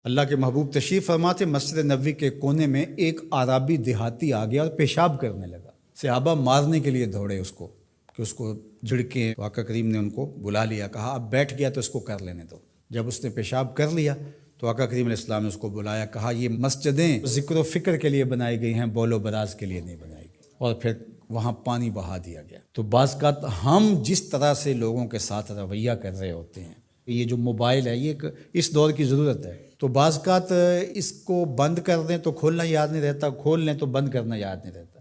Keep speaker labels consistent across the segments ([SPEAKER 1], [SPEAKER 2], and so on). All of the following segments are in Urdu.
[SPEAKER 1] اللہ کے محبوب تشریف فرما تھے، مسجد نبوی کے کونے میں ایک عربی دیہاتی آ گیا اور پیشاب کرنے لگا۔ صحابہ مارنے کے لیے دوڑے اس کو کہ اس کو جھڑکیں۔ آقا کریم نے ان کو بلا لیا، کہا اب بیٹھ گیا تو اس کو کر لینے دو۔ جب اس نے پیشاب کر لیا تو آقا کریم علیہ السلام نے اس کو بلایا، کہا یہ مسجدیں ذکر و فکر کے لیے بنائی گئی ہیں، بول و براز کے لیے نہیں بنائی گئی، اور پھر وہاں پانی بہا دیا گیا۔ تو بعض اوقات ہم جس طرح سے لوگوں کے ساتھ رویہ کر رہے ہوتے ہیں، یہ جو موبائل ہے یہ اس دور کی ضرورت ہے، تو بعض اوقات اس کو بند کر دیں تو کھولنا یاد نہیں رہتا، کھول لیں تو بند کرنا یاد نہیں رہتا،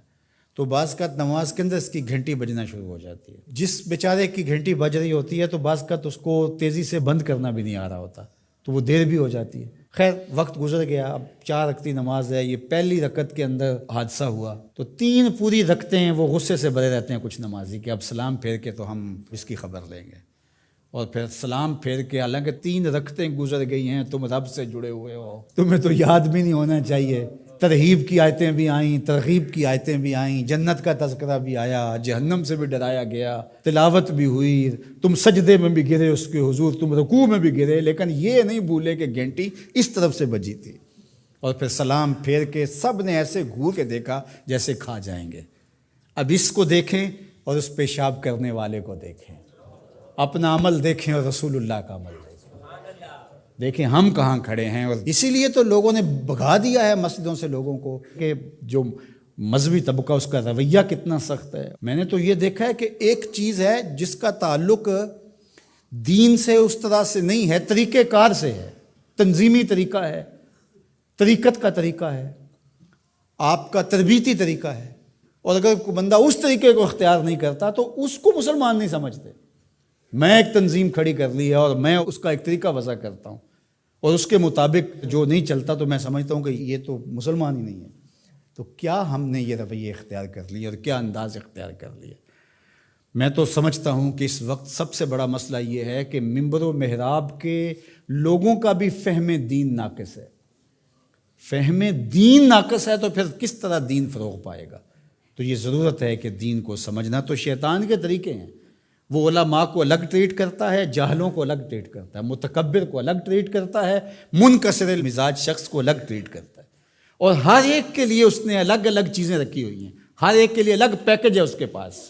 [SPEAKER 1] تو بعض اوقات نماز کے اندر اس کی گھنٹی بجنا شروع ہو جاتی ہے۔ جس بیچارے کی گھنٹی بج رہی ہوتی ہے تو بعض اوقات اس کو تیزی سے بند کرنا بھی نہیں آ رہا ہوتا، تو وہ دیر بھی ہو جاتی ہے۔ خیر وقت گزر گیا، اب 4 رکعتی نماز ہے، یہ پہلی رکعت کے اندر حادثہ ہوا تو 3 پوری رکعتیں ہیں وہ غصے سے بھرے رہتے ہیں کچھ نمازی کہ اب سلام پھیر کے تو ہم اس کی خبر لیں گے، اور پھر سلام پھیر کے حالانکہ 3 رکعتیں گزر گئی ہیں، تم رب سے جڑے ہوئے ہو، تمہیں تو یاد بھی نہیں ہونا چاہیے۔ ترغیب کی آیتیں بھی آئیں، ترغیب کی آیتیں بھی آئیں، جنت کا تذکرہ بھی آیا، جہنم سے بھی ڈرایا گیا، تلاوت بھی ہوئی، تم سجدے میں بھی گرے اس کے حضور، تم رکوع میں بھی گرے، لیکن یہ نہیں بھولے کہ گھنٹی اس طرف سے بجی تھی۔ اور پھر سلام پھیر کے سب نے ایسے گھور کے دیکھا جیسے کھا جائیں گے۔ اب اس کو دیکھیں اور اس پیشاب کرنے والے کو دیکھیں، اپنا عمل دیکھیں اور رسول اللہ کا عمل دیکھیں ہم کہاں کھڑے ہیں۔ اور اسی لیے تو لوگوں نے بھگا دیا ہے مسجدوں سے لوگوں کو کہ جو مذہبی طبقہ اس کا رویہ کتنا سخت ہے۔ میں نے تو یہ دیکھا ہے کہ ایک چیز ہے جس کا تعلق دین سے اس طرح سے نہیں ہے، طریقہ کار سے ہے، تنظیمی طریقہ ہے، طریقت کا طریقہ ہے، آپ کا تربیتی طریقہ ہے، اور اگر کوئی بندہ اس طریقے کو اختیار نہیں کرتا تو اس کو مسلمان نہیں سمجھتے۔ میں ایک تنظیم کھڑی کر لی ہے اور میں اس کا ایک طریقہ وضع کرتا ہوں اور اس کے مطابق جو نہیں چلتا تو میں سمجھتا ہوں کہ یہ تو مسلمان ہی نہیں ہے۔ تو کیا ہم نے یہ رویہ اختیار کر لیا اور کیا انداز اختیار کر لیا؟ میں تو سمجھتا ہوں کہ اس وقت سب سے بڑا مسئلہ یہ ہے کہ منبر و محراب کے لوگوں کا بھی فہم دین ناقص ہے۔ فہم دین ناقص ہے تو پھر کس طرح دین فروغ پائے گا؟ تو یہ ضرورت ہے کہ دین کو سمجھنا۔ تو شیطان کے طریقے ہیں، وہ علماء کو الگ ٹریٹ کرتا ہے، جاہلوں کو الگ ٹریٹ کرتا ہے، متکبر کو الگ ٹریٹ کرتا ہے، منکسر المزاج شخص کو الگ ٹریٹ کرتا ہے، اور ہر ایک کے لیے اس نے الگ الگ چیزیں رکھی ہوئی ہیں، ہر ایک کے لیے الگ پیکج ہے اس کے پاس۔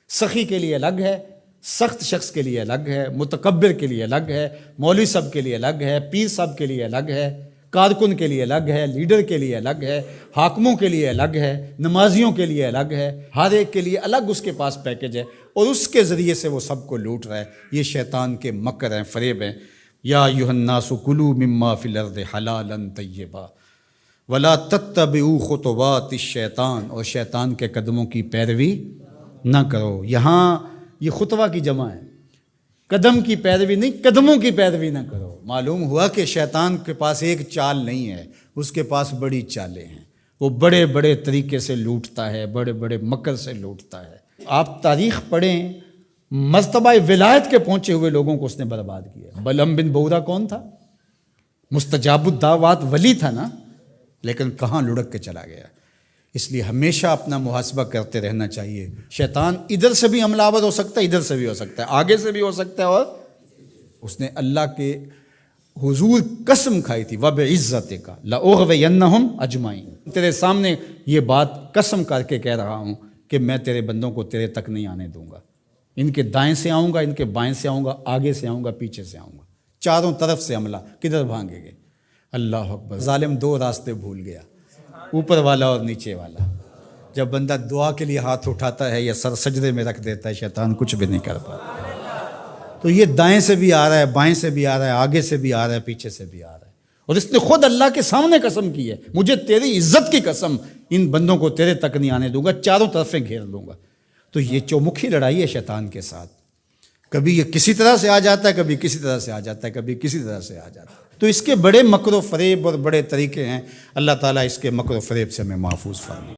[SPEAKER 1] سخی کے لیے الگ ہے، سخت شخص کے لیے الگ ہے، متکبر کے لیے الگ ہے، مولوی صاحب کے لیے الگ ہے، پیر صاحب کے لیے الگ ہے، کارکن کے لیے الگ ہے، لیڈر کے لیے الگ ہے، حاکموں کے لیے الگ ہے، نمازیوں کے لیے الگ ہے، ہر ایک کے لیے الگ اس کے پاس پیکج ہے، اور اس کے ذریعے سے وہ سب کو لوٹ رہا ہے۔ یہ شیطان کے مکر ہیں، فریب ہیں۔ یا ایھا الناس کلوا مما فی الارض حلالا طیبا ولا تتبعوا خطوات الشیطان، اور شیطان کے قدموں کی پیروی نہ کرو۔ یہاں یہ خطوہ کی جمع ہے، قدم کی پیروی نہیں، قدموں کی پیروی نہ کرو۔ معلوم ہوا کہ شیطان کے پاس ایک چال نہیں ہے، اس کے پاس بڑی چالیں ہیں، وہ بڑے بڑے طریقے سے لوٹتا ہے، بڑے بڑے مکر سے لوٹتا ہے۔ آپ تاریخ پڑھیں، مرتبہ ولایت کے پہنچے ہوئے لوگوں کو اس نے برباد کیا۔ بلعم بن بورا کون تھا؟ مستجاب الدعوات ولی تھا نا، لیکن کہاں لڑک کے چلا گیا۔ اس لیے ہمیشہ اپنا محاسبہ کرتے رہنا چاہیے۔ شیطان ادھر سے بھی حملہ آور ہو سکتا ہے، ادھر سے بھی ہو سکتا ہے، آگے سے بھی ہو سکتا ہے، اور اس نے اللہ کے حضور قسم کھائی تھی وَبِعِزَّتِكَ لَأُغْوِيَنَّهُمْ أَجْمَعِينَ، تیرے سامنے یہ بات قسم کر کے کہہ رہا ہوں کہ میں تیرے بندوں کو تیرے تک نہیں آنے دوں گا۔ ان کے دائیں سے آؤں گا، ان کے بائیں سے آؤں گا، آگے سے آؤں گا، پیچھے سے آؤں گا، چاروں طرف سے حملہ۔ کدھر بھاگیں گے؟ اللہ اکبر۔ ظالم 2 راستے بھول گیا، اوپر والا اور نیچے والا۔ جب بندہ دعا کے لیے ہاتھ اٹھاتا ہے یا سر سجدے میں رکھ دیتا ہے، شیطان کچھ بھی نہیں کر پاتا۔ تو یہ دائیں سے بھی آ رہا ہے، بائیں سے بھی آ رہا ہے، آگے سے بھی آ رہا ہے، پیچھے سے بھی آ رہا ہے، اور اس نے خود اللہ کے سامنے قسم کی ہے، مجھے تیری عزت کی قسم، ان بندوں کو تیرے تک نہیں آنے دوں گا، چاروں طرفیں گھیر لوں گا۔ تو یہ چومکھی لڑائی ہے شیطان کے ساتھ، کبھی یہ کسی طرح سے آ جاتا ہے، کبھی کسی طرح سے آ جاتا ہے، کبھی کسی طرح سے آ جاتا ہے۔ تو اس کے بڑے مکر و فریب اور بڑے طریقے ہیں۔ اللہ تعالیٰ اس کے مکر و فریب سے ہمیں محفوظ فرمائے۔